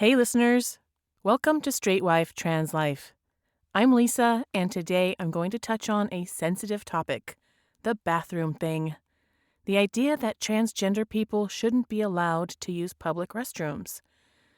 Hey listeners, welcome to Straight Wife Trans Life. I'm Lisa, and today I'm going to touch on a sensitive topic, the bathroom thing. The idea that transgender people shouldn't be allowed to use public restrooms.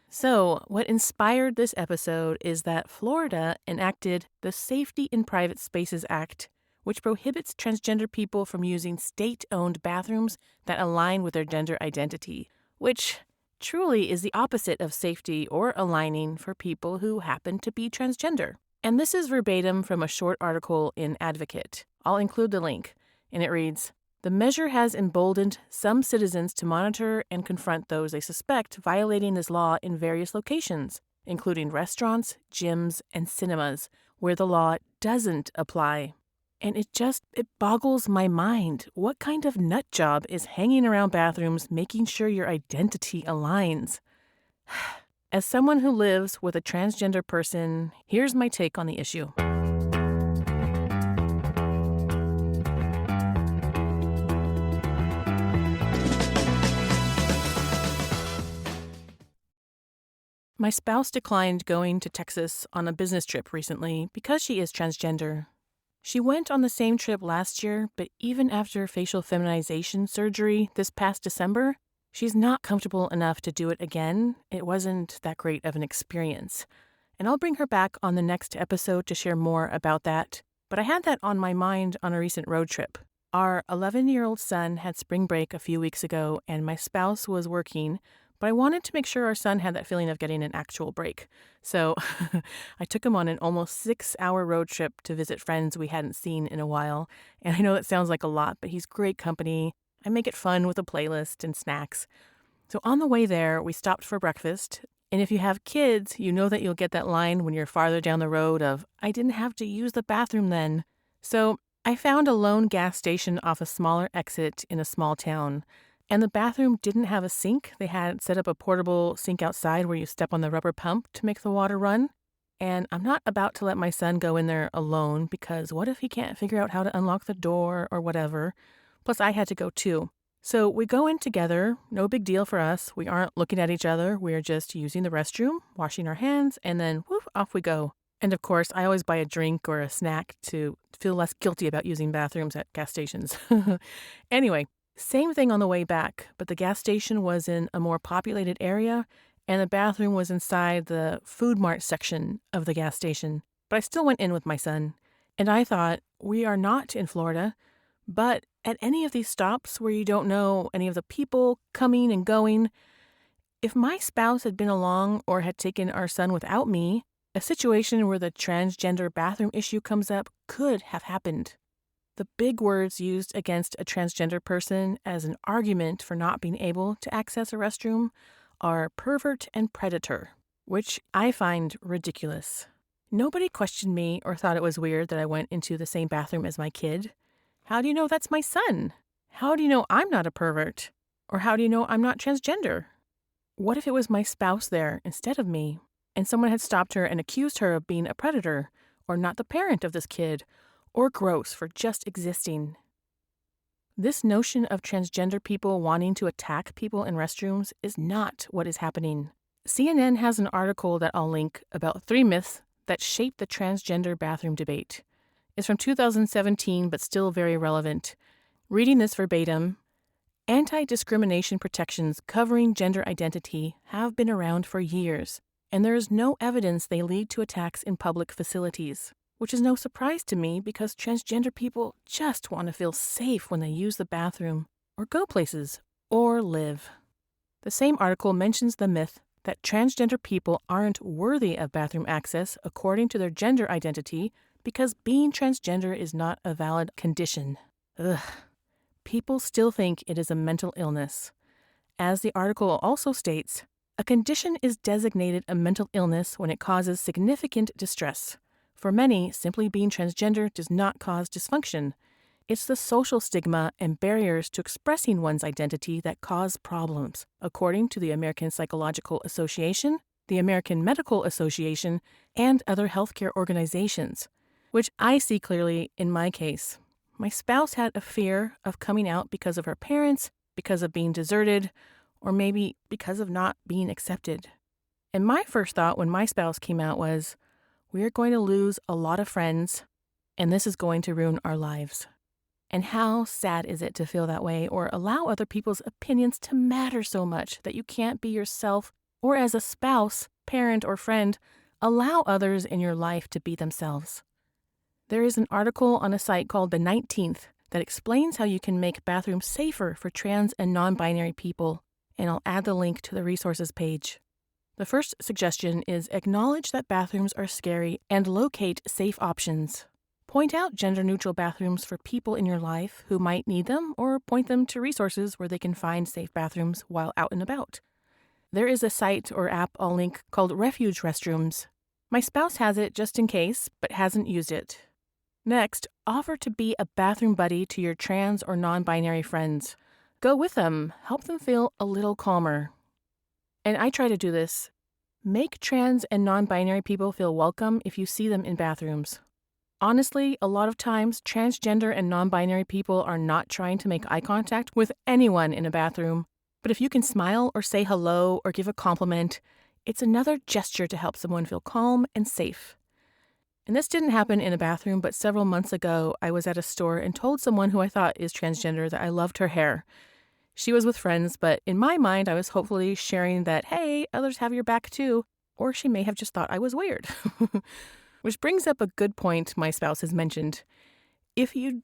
So, what inspired this episode is that Florida enacted the Safety in Private Spaces Act, which prohibits transgender people from using state-owned bathrooms that align with their gender identity, which truly is the opposite of safety or aligning for people who happen to be transgender. And this is verbatim from a short article in Advocate. I'll include the link, and it reads, "The measure has emboldened some citizens to monitor and confront those they suspect violating this law in various locations, including restaurants, gyms, and cinemas, where the law doesn't apply." And it boggles my mind. What kind of nut job is hanging around bathrooms making sure your identity aligns? As someone who lives with a transgender person, here's my take on the issue. My spouse declined going to Texas on a business trip recently because she is transgender. She went on the same trip last year, but even after facial feminization surgery this past December, she's not comfortable enough to do it again. It wasn't that great of an experience. And I'll bring her back on the next episode to share more about that. But I had that on my mind on a recent road trip. Our 11-year-old son had spring break a few weeks ago, and my spouse was working, but I wanted to make sure our son had that feeling of getting an actual break. So I took him on an almost 6-hour road trip to visit friends we hadn't seen in a while. And I know it sounds like a lot, but he's great company. I make it fun with a playlist and snacks. So on the way there, we stopped for breakfast. And if you have kids, you know that you'll get that line when you're farther down the road of, "I didn't have to use the bathroom then." So I found a lone gas station off a smaller exit in a small town. And the bathroom didn't have a sink. They had set up a portable sink outside where you step on the rubber pump to make the water run. And I'm not about to let my son go in there alone because what if he can't figure out how to unlock the door or whatever? Plus, I had to go too. So we go in together. No big deal for us. We aren't looking at each other. We're just using the restroom, washing our hands, and then whoop, off we go. And of course, I always buy a drink or a snack to feel less guilty about using bathrooms at gas stations. Anyway. Same thing on the way back, but the gas station was in a more populated area, and the bathroom was inside the food mart section of the gas station. But I still went in with my son. And I thought, we are not in Florida, but at any of these stops where you don't know any of the people coming and going, if my spouse had been along or had taken our son without me, a situation where the transgender bathroom issue comes up could have happened. The big words used against a transgender person as an argument for not being able to access a restroom are pervert and predator, which I find ridiculous. Nobody questioned me or thought it was weird that I went into the same bathroom as my kid. How do you know that's my son? How do you know I'm not a pervert? Or how do you know I'm not transgender? What if it was my spouse there instead of me, and someone had stopped her and accused her of being a predator, or not the parent of this kid, or gross for just existing? This notion of transgender people wanting to attack people in restrooms is not what is happening. CNN has an article that I'll link about 3 myths that shaped the transgender bathroom debate. It's from 2017, but still very relevant. Reading this verbatim, anti-discrimination protections covering gender identity have been around for years, and there is no evidence they lead to attacks in public facilities. Which is no surprise to me because transgender people just want to feel safe when they use the bathroom, or go places, or live. The same article mentions the myth that transgender people aren't worthy of bathroom access according to their gender identity because being transgender is not a valid condition. Ugh. People still think it is a mental illness. As the article also states, a condition is designated a mental illness when it causes significant distress. For many, simply being transgender does not cause dysfunction. It's the social stigma and barriers to expressing one's identity that cause problems, according to the American Psychological Association, the American Medical Association, and other healthcare organizations, which I see clearly in my case. My spouse had a fear of coming out because of her parents, because of being deserted, or maybe because of not being accepted. And my first thought when my spouse came out was, we're going to lose a lot of friends, and this is going to ruin our lives. And how sad is it to feel that way or allow other people's opinions to matter so much that you can't be yourself, or as a spouse, parent, or friend, allow others in your life to be themselves. There is an article on a site called The 19th that explains how you can make bathrooms safer for trans and non-binary people, and I'll add the link to the resources page. The first suggestion is acknowledge that bathrooms are scary and locate safe options. Point out gender-neutral bathrooms for people in your life who might need them, or point them to resources where they can find safe bathrooms while out and about. There is a site or app I'll link called Refuge Restrooms. My spouse has it just in case, but hasn't used it. Next, offer to be a bathroom buddy to your trans or non-binary friends. Go with them, help them feel a little calmer. And I try to do this. Make trans and non-binary people feel welcome if you see them in bathrooms. Honestly, a lot of times, transgender and non-binary people are not trying to make eye contact with anyone in a bathroom. But if you can smile or say hello or give a compliment, it's another gesture to help someone feel calm and safe. And this didn't happen in a bathroom, but several months ago, I was at a store and told someone who I thought is transgender that I loved her hair. She was with friends, but in my mind, I was hopefully sharing that, hey, others have your back too. Or she may have just thought I was weird. Which brings up a good point my spouse has mentioned. If you do